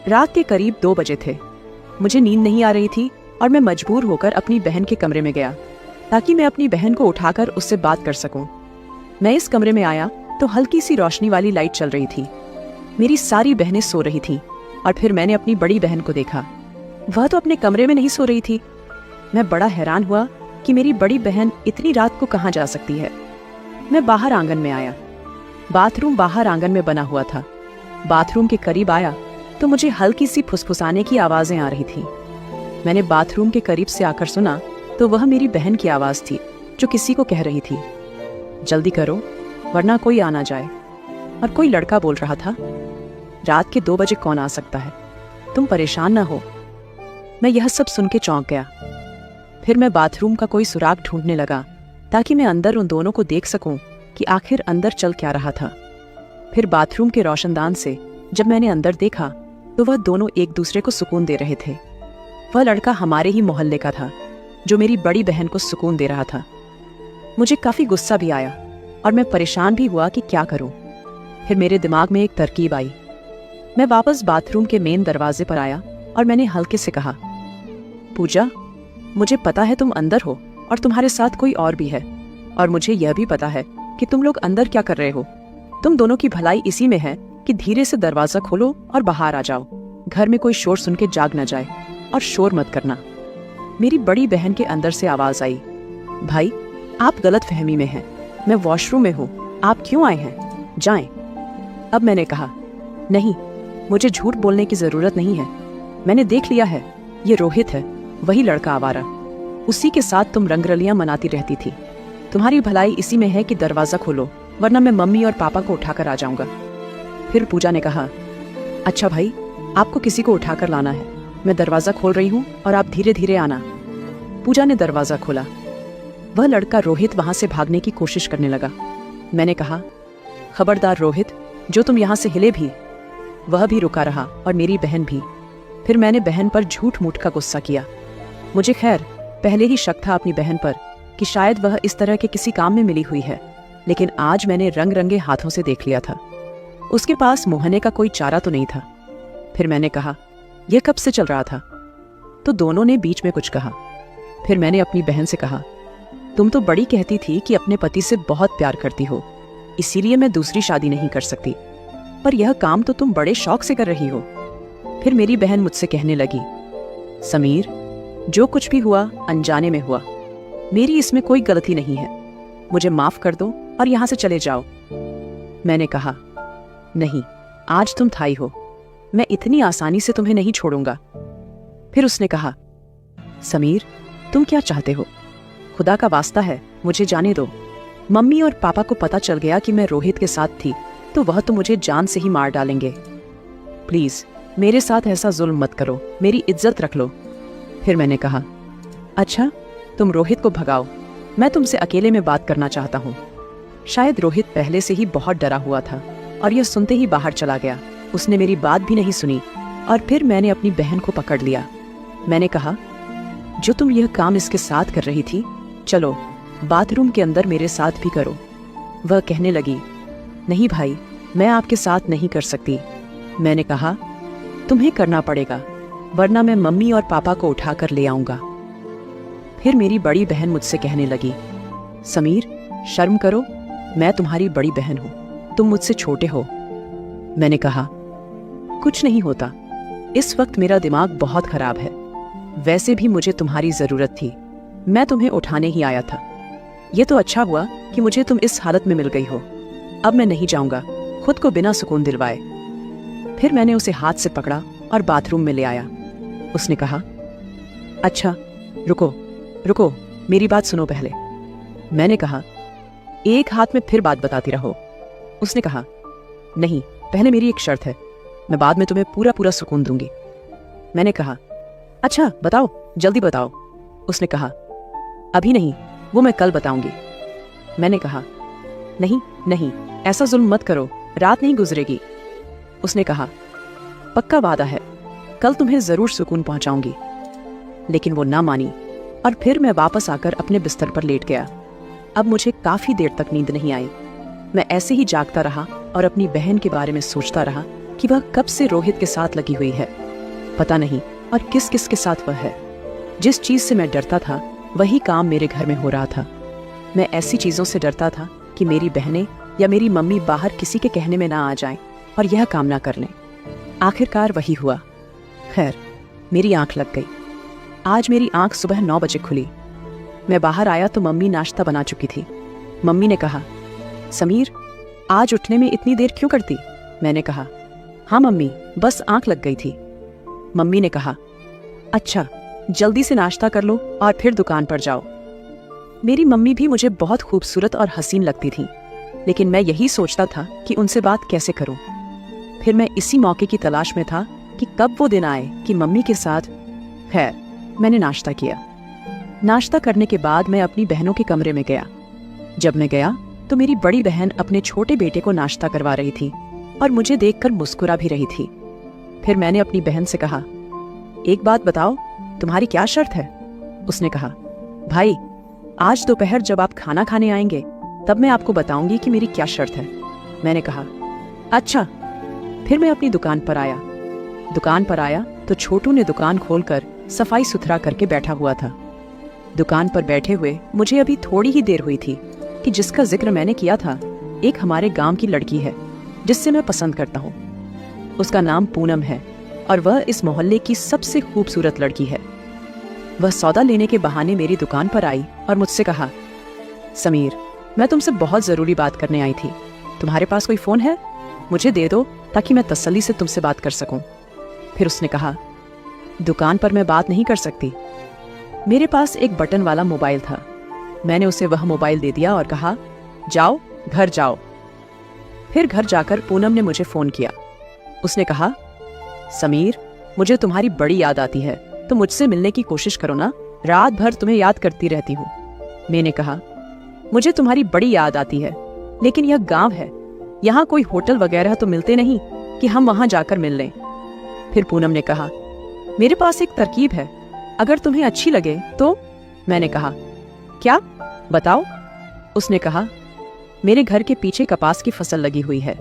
रात के करीब 2 बजे थे। मुझे नींद नहीं आ रही थी और मैं मजबूर होकर अपनी बहन के कमरे में गया ताकि मैं अपनी बहन को उठाकर उससे बात कर सकूं। मैं इस कमरे में आया तो हल्की सी रोशनी वाली लाइट चल रही थी। मेरी सारी बहनें सो रही थीं और फिर मैंने अपनी बड़ी बहन को देखा। वह तो अपने कमरे में नहीं सो रही थी। मैं बड़ा हैरान हुआ कि मेरी बड़ी बहन इतनी रात को कहाँ जा सकती है। मैं बाहर आंगन में आया। बाथरूम बाहर आंगन में बना हुआ था। बाथरूम के करीब आया तो मुझे हल्की सी फुसफुसाने की आवाजें आ रही थी। मैंने बाथरूम के करीब से आकर सुना तो वह मेरी बहन की आवाज थी जो किसी को कह रही थी, जल्दी करो वरना कोई आ ना जाए। और कोई लड़का बोल रहा था, रात के 2 बजे कौन आ सकता है, तुम परेशान ना हो। मैं यह सब सुन के चौंक गया। फिर मैं बाथरूम का कोई सुराग ढूंढने लगा ताकि मैं अंदर उन दोनों को देख सकूं कि आखिर अंदर चल क्या रहा था। फिर बाथरूम के रोशनदान से जब मैंने अंदर देखा तो वह दोनों एक दूसरे को सुकून दे रहे थे। वह लड़का हमारे ही मोहल्ले का था जो मेरी बड़ी बहन को सुकून दे रहा था। मुझे काफी गुस्सा भी आया और मैं परेशान भी हुआ कि क्या करूं। फिर मेरे दिमाग में एक तरकीब आई। मैं वापस बाथरूम के मेन दरवाजे पर आया और मैंने हल्के से कहा, पूजा, मुझे पता है तुम अंदर हो और तुम्हारे साथ कोई और भी है, और मुझे यह भी पता है कि तुम लोग अंदर क्या कर रहे हो। तुम दोनों की भलाई इसी में है कि धीरे से दरवाजा खोलो और बाहर आ जाओ। घर में कोई शोर सुन के जाग न जाए, और शोर मत करना। मेरी बड़ी बहन के अंदर से आवाज आई, भाई आप गलत फहमी में हैं, मैं वॉशरूम में हूँ, आप क्यों आए हैं, जाएं। अब मैंने कहा, नहीं, मुझे झूठ बोलने की जरूरत नहीं है, मैंने देख लिया है, ये रोहित है, वही लड़का आवारा, उसी के साथ तुम रंगरलियां मनाती रहती थी। तुम्हारी भलाई इसी में है कि दरवाजा खोलो वरना मैं मम्मी और पापा को उठाकर आ जाऊंगा। फिर पूजा ने कहा, अच्छा भाई, आपको किसी को उठाकर लाना है, मैं दरवाजा खोल रही हूँ और आप धीरे धीरे आना। पूजा ने दरवाजा खोला। वह लड़का रोहित वहां से भागने की कोशिश करने लगा। मैंने कहा, खबरदार रोहित, जो तुम यहाँ से हिले भी। वह भी रुका रहा और मेरी बहन भी। फिर मैंने बहन पर झूठ मूठ का गुस्सा किया। मुझे खैर पहले ही शक था अपनी बहन पर कि शायद वह इस तरह के किसी काम में मिली हुई है, लेकिन आज मैंने रंग रंगे हाथों से देख लिया था। उसके पास मोहने का कोई चारा तो नहीं था। फिर मैंने कहा, यह कब से चल रहा था? तो दोनों ने बीच में कुछ कहा। फिर मैंने अपनी बहन से कहा, तुम तो बड़ी कहती थी कि अपने पति से बहुत प्यार करती हो, इसीलिए मैं दूसरी शादी नहीं कर सकती, पर यह काम तो तुम बड़े शौक से कर रही हो। फिर मेरी बहन मुझसे कहने लगी, समीर, जो कुछ भी हुआ अनजाने में हुआ, मेरी इसमें कोई गलती नहीं है, मुझे माफ कर दो और यहां से चले जाओ। मैंने कहा, नहीं, आज तुम थाई हो, मैं इतनी आसानी से तुम्हें नहीं छोड़ूंगा। फिर उसने कहा, समीर, तुम क्या चाहते हो? खुदा का वास्ता है, मुझे जाने दो। मम्मी और पापा को पता चल गया कि मैं रोहित के साथ थी तो वह तो मुझे जान से ही मार डालेंगे। प्लीज मेरे साथ ऐसा जुल्म मत करो, मेरी इज्जत रख लो। फिर मैंने कहा, अच्छा, तुम रोहित को भगाओ, मैं तुमसे अकेले में बात करना चाहता हूँ। शायद रोहित पहले से ही बहुत डरा हुआ था और यह सुनते ही बाहर चला गया। उसने मेरी बात भी नहीं सुनी और फिर मैंने अपनी बहन को पकड़ लिया। मैंने कहा, जो तुम यह काम इसके साथ कर रही थी, चलो बाथरूम के अंदर मेरे साथ भी करो। वह कहने लगी, नहीं भाई, मैं आपके साथ नहीं कर सकती। मैंने कहा, तुम्हें करना पड़ेगा, वरना मैं मम्मी और पापा को उठाकर ले आऊंगा। फिर मेरी बड़ी बहन मुझसे कहने लगी, समीर, शर्म करो, मैं तुम्हारी बड़ी बहन हूं, तुम मुझसे छोटे हो। मैंने कहा, कुछ नहीं होता, इस वक्त मेरा दिमाग बहुत खराब है, वैसे भी मुझे तुम्हारी जरूरत थी, मैं तुम्हें उठाने ही आया था। यह तो अच्छा हुआ कि मुझे तुम इस हालत में मिल गई हो। अब मैं नहीं जाऊंगा खुद को बिना सुकून दिलवाए। फिर मैंने उसे हाथ से पकड़ा और बाथरूम में ले आया। उसने कहा, अच्छा रुको रुको, मेरी बात सुनो पहले। मैंने कहा, एक हाथ में फिर बात बताती रहो। उसने कहा, नहीं, पहले मेरी एक शर्त है, मैं बाद में तुम्हें पूरा पूरा सुकून दूंगी। मैंने कहा, अच्छा बताओ, जल्दी बताओ। उसने कहा, अभी नहीं, वो मैं कल बताऊंगी। मैंने कहा, नहीं नहीं, ऐसा जुल्म मत करो, रात नहीं गुजरेगी। उसने कहा, पक्का वादा है, कल तुम्हें जरूर सुकून पहुंचाऊंगी। लेकिन वो ना मानी और फिर मैं वापस आकर अपने बिस्तर पर लेट गया। अब मुझे काफी देर तक नींद नहीं आई। मैं ऐसे ही जागता रहा और अपनी बहन के बारे में सोचता रहा कि वह कब से रोहित के साथ लगी हुई है। पता नहीं और किस किस के साथ वह है। जिस चीज से मैं डरता था वही काम मेरे घर में हो रहा था। मैं ऐसी चीजों से डरता था कि मेरी बहनें या मेरी मम्मी बाहर किसी के कहने में ना आ जाएं और यह काम ना कर लें। आखिरकार वही हुआ। खैर, मेरी आंख लग गई। आज मेरी आंख सुबह 9 बजे खुली। मैं बाहर आया तो मम्मी नाश्ता बना चुकी थी। मम्मी ने कहा, समीर, आज उठने में इतनी देर क्यों करती? मैंने कहा, हाँ मम्मी, बस आंख लग गई थी। मम्मी ने कहा, अच्छा, जल्दी से नाश्ता कर लो और फिर दुकान पर जाओ। मेरी मम्मी भी मुझे बहुत खूबसूरत और हसीन लगती थी, लेकिन मैं यही सोचता था कि उनसे बात कैसे करूं। फिर मैं इसी मौके की तलाश में था कि कब वो दिन आए कि मम्मी के साथ। खैर, मैंने नाश्ता किया। नाश्ता करने के बाद मैं अपनी बहनों के कमरे में गया। जब मैं गया तो मेरी बड़ी बहन अपने छोटे बेटे को नाश्ता करवा रही थी और मुझे देखकर मुस्कुरा भी रही थी। फिर मैंने अपनी बहन से कहा, एक बात बताओ, तुम्हारी क्या शर्त है? उसने कहा, भाई, आज दोपहर जब आप खाना खाने आएंगे तब मैं आपको बताऊंगी कि मेरी क्या शर्त है। मैंने कहा, अच्छा। फिर मैं अपनी दुकान पर आया तो छोटू ने दुकान खोलकर सफाई सुथरा करके बैठा हुआ था। दुकान पर बैठे हुए मुझे अभी थोड़ी ही देर हुई थी कि जिसका जिक्र मैंने किया था, एक हमारे गांव की लड़की है जिससे मैं पसंद करता हूँ। उसका नाम पूनम है और वह इस मोहल्ले की सबसे खूबसूरत लड़की है। वह सौदा लेने के बहाने मेरी दुकान पर आई और मुझसे कहा, समीर, मैं तुमसे बहुत जरूरी बात करने आई थी। तुम्हारे पास कोई फोन है? मुझे दे दो ताकि मैं तसल्ली से तुमसे बात कर सकूं। फिर उसने कहा, दुकान पर मैं बात नहीं कर सकती। मेरे पास एक बटन वाला मोबाइल था। मैंने उसे वह मोबाइल दे दिया और कहा, जाओ, घर जाओ। फिर घर जाकर पूनम ने मुझे फोन किया। उसने कहा, समीर, मुझे तुम्हारी बड़ी याद आती है, तो मुझसे मिलने की कोशिश करो ना, रात भर तुम्हें याद करती रहती हूँ। मैंने कहा, मुझे तुम्हारी बड़ी याद आती है, लेकिन यह गांव है, यहाँ कोई होटल वगैरह तो मिलते नहीं कि हम वहां जाकर मिल लें। फिर पूनम ने कहा, मेरे पास एक तरकीब है, अगर तुम्हें अच्छी लगे तो। मैंने कहा, क्या? बताओ। उसने कहा, मेरे घर के पीछे कपास की फसल लगी हुई है।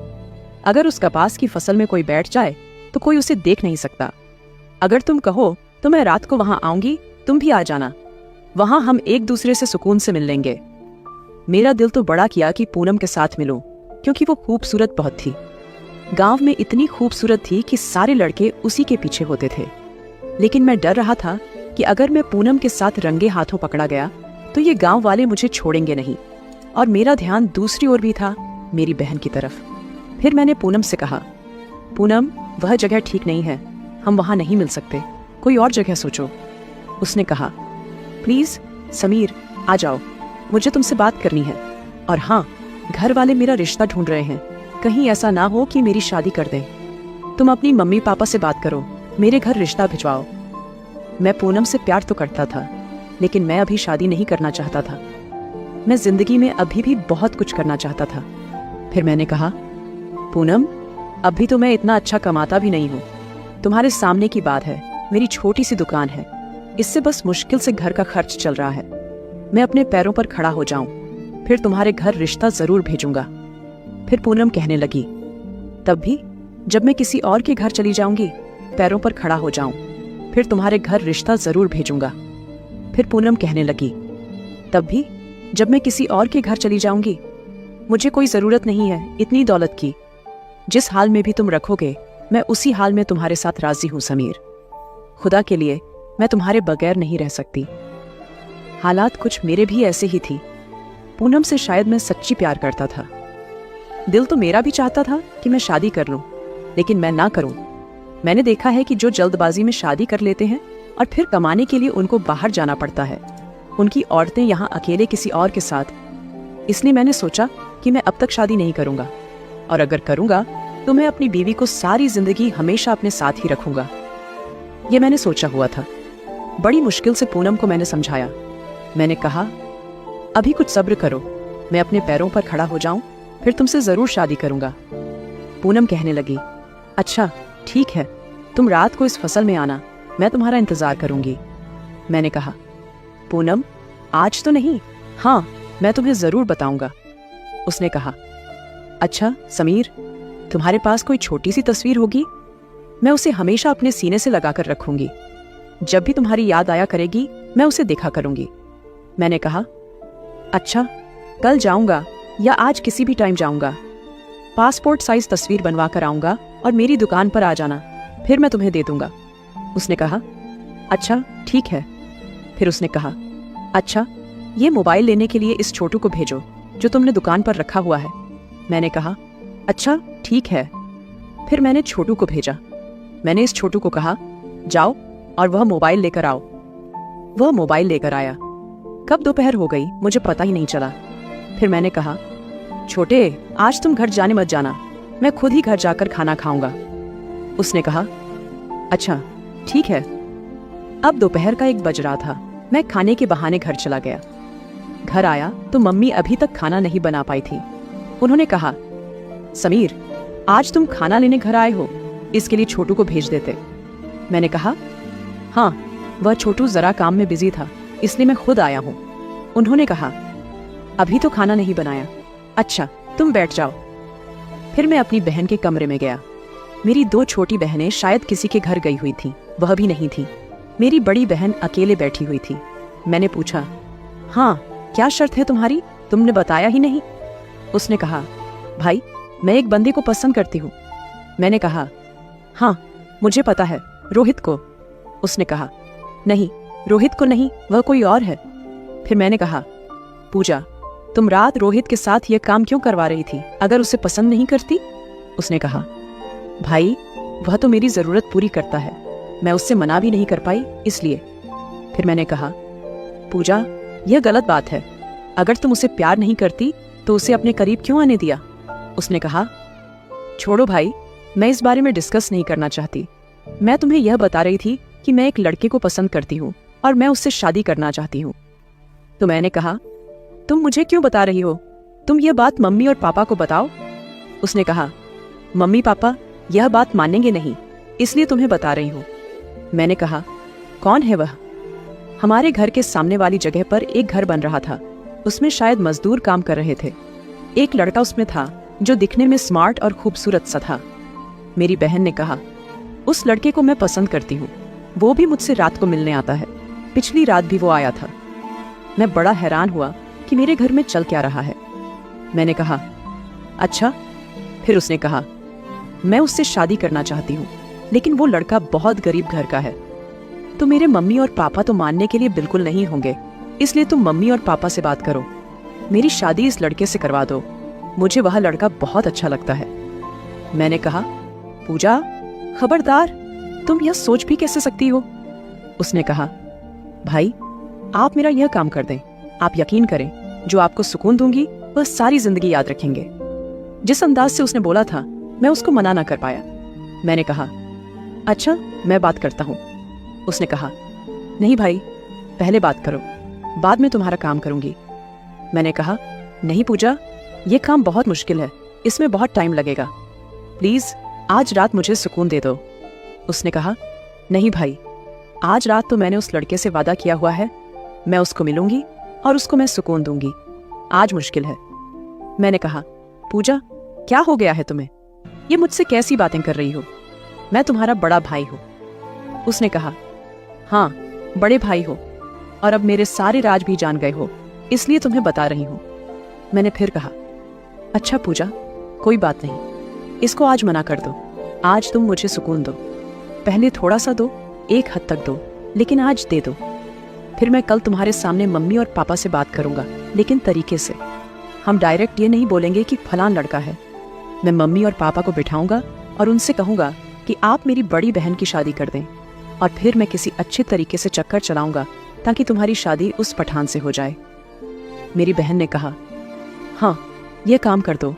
अगर उस कपास की फसल में कोई बैठ जाए तो कोई उसे देख नहीं सकता। अगर तुम कहो तो मैं रात को वहां आऊंगी, तुम भी आ जाना। वहां हम एक दूसरे से सुकून से मिल लेंगे। मेरा दिल तो बड़ा किया कि पूनम के साथ मिलूं, क्योंकि वो खूबसूरत बहुत थी। गांव में इतनी खूबसूरत थी कि सारे लड़के उसी के पीछे होते थे। लेकिन मैं डर रहा था कि अगर मैं पूनम के साथ रंगे हाथों पकड़ा गया तो ये गांव वाले मुझे छोड़ेंगे नहीं। और मेरा ध्यान दूसरी ओर भी था, मेरी बहन की तरफ। फिर मैंने पूनम से कहा, पूनम, वह जगह ठीक नहीं है, हम वहां नहीं मिल सकते, कोई और जगह सोचो। उसने कहा, प्लीज समीर, आ जाओ, मुझे तुमसे बात करनी है। और हाँ, घर वाले मेरा रिश्ता ढूंढ रहे हैं, कहीं ऐसा ना हो कि मेरी शादी कर दें। तुम अपनी मम्मी पापा से बात करो, मेरे घर रिश्ता भिजवाओ। मैं पूनम से प्यार तो करता था, लेकिन मैं अभी शादी नहीं करना चाहता था। मैं जिंदगी में अभी भी बहुत कुछ करना चाहता था। फिर मैंने कहा, पूनम, अभी तो मैं इतना अच्छा कमाता भी नहीं हूँ। तुम्हारे सामने की बात है, मेरी छोटी सी दुकान है, इससे बस मुश्किल से घर का खर्च चल रहा है। मैं अपने पैरों पर खड़ा हो जाऊं, फिर तुम्हारे घर रिश्ता जरूर भेजूंगा। फिर पूनम कहने लगी, तब भी जब मैं किसी और के घर चली जाऊंगी, पैरों पर खड़ा हो जाऊं, फिर तुम्हारे घर रिश्ता जरूर भेजूंगा। फिर पूनम कहने लगी, तब भी जब मैं किसी और के घर चली जाऊंगी, मुझे कोई जरूरत नहीं है इतनी दौलत की। जिस हाल में भी तुम रखोगे, मैं उसी हाल में तुम्हारे साथ राजी हूं समीर। खुदा के लिए मैं तुम्हारे बगैर नहीं रह सकती। हालात कुछ मेरे भी ऐसे ही थी। पूनम से शायद मैं सच्ची प्यार करता था। दिल तो मेरा भी चाहता था कि मैं शादी कर लूं, लेकिन मैं ना करूं। मैंने देखा है कि जो जल्दबाजी में शादी कर लेते हैं और फिर कमाने के लिए उनको बाहर जाना पड़ता है, उनकी औरतें यहाँ अकेले किसी और के साथ। इसलिए मैंने सोचा कि मैं अब तक शादी नहीं करूंगा, और अगर करूंगा तो मैं अपनी बीवी को सारी जिंदगी हमेशा अपने साथ ही रखूंगा। ये मैंने सोचा हुआ था। बड़ी मुश्किल से पूनम को मैंने समझाया। मैंने कहा, अभी कुछ सब्र करो, मैं अपने पैरों पर खड़ा हो जाऊं, फिर तुमसे जरूर शादी करूंगा। पूनम कहने लगी, अच्छा ठीक है, तुम रात को इस फसल में आना, मैं तुम्हारा इंतजार करूंगी। मैंने कहा, पूनम, आज तो नहीं, हाँ मैं तुम्हें जरूर बताऊंगा। उसने कहा, अच्छा समीर, तुम्हारे पास कोई छोटी सी तस्वीर होगी? मैं उसे हमेशा अपने सीने से लगाकर रखूंगी। जब भी तुम्हारी याद आया करेगी मैं उसे देखा करूंगी। मैंने कहा, अच्छा, कल जाऊंगा या आज किसी भी टाइम जाऊंगा। पासपोर्ट साइज तस्वीर बनवा कर आऊंगा और मेरी दुकान पर आ जाना, फिर मैं तुम्हें दे दूंगा। उसने कहा, अच्छा ठीक है। फिर उसने कहा, अच्छा, ये मोबाइल लेने के लिए इस छोटू को भेजो जो तुमने दुकान पर रखा हुआ है। मैंने कहा, अच्छा ठीक है। फिर मैंने छोटू को भेजा। मैंने इस छोटू को कहा, जाओ और वह मोबाइल लेकर आओ। वह मोबाइल लेकर आया। कब दोपहर हो गई मुझे पता ही नहीं चला। फिर मैंने कहा, छोटे, आज तुम घर जाने मत जाना, मैं खुद ही घर जाकर खाना खाऊंगा। उसने कहा, अच्छा ठीक है। अब दोपहर का 1 बज रहा था। मैं खाने के बहाने घर चला गया। घर आया तो मम्मी अभी तक खाना नहीं बना पाई थी। उन्होंने कहा, समीर, आज तुम खाना लेने घर आए हो, इसके लिए छोटू को भेज देते। मैंने कहा, हाँ, वह छोटू जरा काम में बिजी था, इसलिए मैं खुद आया हूँ। उन्होंने कहा, अभी तो खाना नहीं बनाया। अच्छा, तुम बैठ जाओ। फिर मैं अपनी बहन के कमरे में गया। मेरी 2 छोटी बहनें शायद किसी के घर गई हुई थी, वह भी नहीं थी। मेरी बड़ी बहन अकेले बैठी हुई थी। मैंने पूछा, हाँ, क्या शर्त है तुम्हारी? तुमने बताया ही नहीं। उसने कहा, भाई, मैं एक बंदे को पसंद करती हूँ। मैंने कहा, हाँ, मुझे पता है, रोहित को। उसने कहा, नहीं, रोहित को नहीं, वह कोई और है। फिर मैंने कहा, पूजा, तुम रात रोहित के साथ यह काम क्यों करवा रही थी अगर उसे पसंद नहीं करती? उसने कहा, भाई, वह तो मेरी जरूरत पूरी करता है, मैं उससे मना भी नहीं कर पाई, इसलिए। फिर मैंने कहा, पूजा, यह गलत बात है। अगर तुम उसे प्यार नहीं करती तो उसे अपने करीब क्यों आने दिया? उसने कहा, छोड़ो भाई, मैं इस बारे में डिस्कस नहीं करना चाहती। मैं तुम्हें यह बता रही थी कि मैं एक लड़के को पसंद करती हूँ और मैं उससे शादी करना चाहती हूँ। तो मैंने कहा, तुम मुझे क्यों बता रही हो? तुम यह बात मम्मी और पापा को बताओ। उसने कहा, मम्मी पापा यह बात मानेंगे नहीं, इसलिए तुम्हें बता रही हूँ। मैंने कहा, कौन है वह? हमारे घर के सामने वाली जगह पर एक घर बन रहा था, उसमें शायद मजदूर काम कर रहे थे। एक लड़का उसमें था जो दिखने में स्मार्ट और खूबसूरत सा था। मेरी बहन ने कहा, उस लड़के को मैं पसंद करती हूँ, वो भी मुझसे रात को मिलने आता है। पिछली रात भी वो आया था। मैं बड़ा हैरान हुआ कि मेरे घर में चल क्या रहा है। मैंने कहा, अच्छा। फिर उसने कहा, मैं उससे शादी करना चाहती हूँ, लेकिन वो लड़का बहुत गरीब घर का है। तो मेरे मम्मी और पापा तो मानने के लिए बिल्कुल नहीं होंगे, इसलिए तुम मम्मी और पापा से बात करो, मेरी शादी इस लड़के से करवा दो। मुझे वह लड़का बहुत अच्छा लगता है। मैंने कहा, पूजा, खबरदार, तुम यह सोच भी कैसे सकती हो? उसने कहा, भाई, आप मेरा यह काम कर दें, आप यकीन करें, जो आपको सुकून दूंगी वह सारी जिंदगी याद रखेंगे। जिस अंदाज से उसने बोला था, मैं उसको मना ना कर पाया। मैंने कहा, अच्छा, मैं बात करता हूँ। उसने कहा, नहीं भाई, पहले बात करो, बाद में तुम्हारा काम करूंगी। मैंने कहा, नहीं पूजा, ये काम बहुत मुश्किल है, इसमें बहुत टाइम लगेगा, प्लीज आज रात मुझे सुकून दे दो। उसने कहा, नहीं भाई, आज रात तो मैंने उस लड़के से वादा किया हुआ है, मैं उसको मिलूंगी और उसको मैं सुकून दूंगी, आज मुश्किल है। मैंने कहा, पूजा, क्या हो गया है तुम्हें? ये मुझसे कैसी बातें कर रही हो? मैं तुम्हारा बड़ा भाई हूँ। उसने कहा, हाँ, बड़े भाई हो, और अब मेरे सारे राज भी जान गए हो, इसलिए तुम्हें बता रही हूँ। मैंने फिर कहा, अच्छा पूजा, कोई बात नहीं, इसको आज मना कर दो, आज तुम मुझे सुकून दो, पहले थोड़ा सा दो, एक हद तक दो, लेकिन आज दे दो। फिर मैं कल तुम्हारे सामने मम्मी और पापा से बात करूंगा, लेकिन तरीके से। हम डायरेक्ट ये नहीं बोलेंगे कि फलान लड़का है। मैं मम्मी और पापा को बिठाऊंगा और उनसे कहूंगा कि आप मेरी बड़ी बहन की शादी कर दें, और फिर मैं किसी अच्छे तरीके से चक्कर चलाऊंगा ताकि तुम्हारी शादी उस पठान से हो जाए। मेरी बहन ने कहा, हाँ, ये काम कर दो,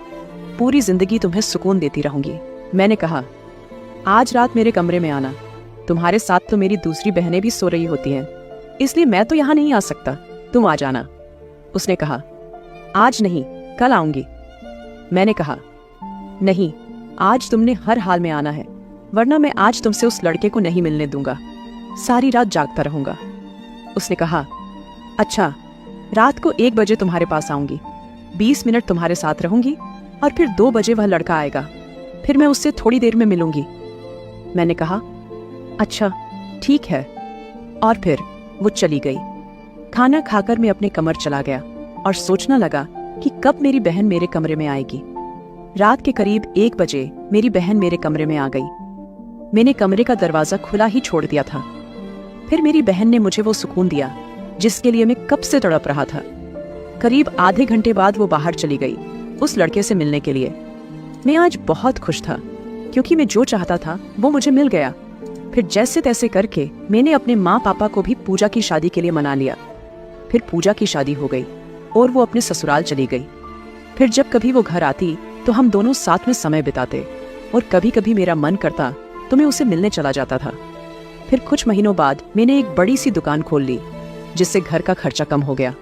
पूरी जिंदगी तुम्हें सुकून देती रहूंगी। मैंने कहा, आज रात मेरे कमरे में आना, तुम्हारे साथ तो मेरी दूसरी बहनें भी सो रही होती हैं, इसलिए मैं तो यहाँ नहीं आ सकता, तुम आ जाना। उसने कहा, आज नहीं, कल आऊंगी। मैंने कहा, नहीं, आज तुमने हर हाल में आना है, वरना मैं आज तुमसे उस लड़के को नहीं मिलने दूंगा, सारी रात जागता रहूंगा। उसने कहा, अच्छा, रात को 1 बजे तुम्हारे पास आऊंगी, 20 मिनट तुम्हारे साथ रहूंगी, और फिर 2 बजे वह लड़का आएगा, फिर मैं उससे थोड़ी देर में मिलूंगी। मैंने कहा, अच्छा ठीक है। और फिर वो चली गई। खाना खाकर मैं अपने कमर चला गया और सोचने लगा कि कब मेरी बहन मेरे कमरे में आएगी। रात के करीब 1 बजे मेरी बहन मेरे कमरे में आ गई। मैंने कमरे का दरवाजा खुला ही छोड़ दिया था। फिर मेरी बहन ने मुझे वो सुकून दिया जिसके लिए मैं कब से तड़प रहा था। करीब आधे घंटे बाद वो बाहर चली गई उस लड़के से मिलने के लिए। मैं आज बहुत खुश था क्योंकि मैं जो चाहता था वो मुझे मिल गया। फिर जैसे तैसे करके मैंने अपने माँ पापा को भी पूजा की शादी के लिए मना लिया। फिर पूजा की शादी हो गई और वो अपने ससुराल चली गई। फिर जब कभी वो घर आती तो हम दोनों साथ में समय बिताते और कभी कभी मेरा मन करता तो मैं उसे मिलने चला जाता था। फिर कुछ महीनों बाद मैंने एक बड़ी सी दुकान खोल ली जिससे घर का खर्चा कम हो गया।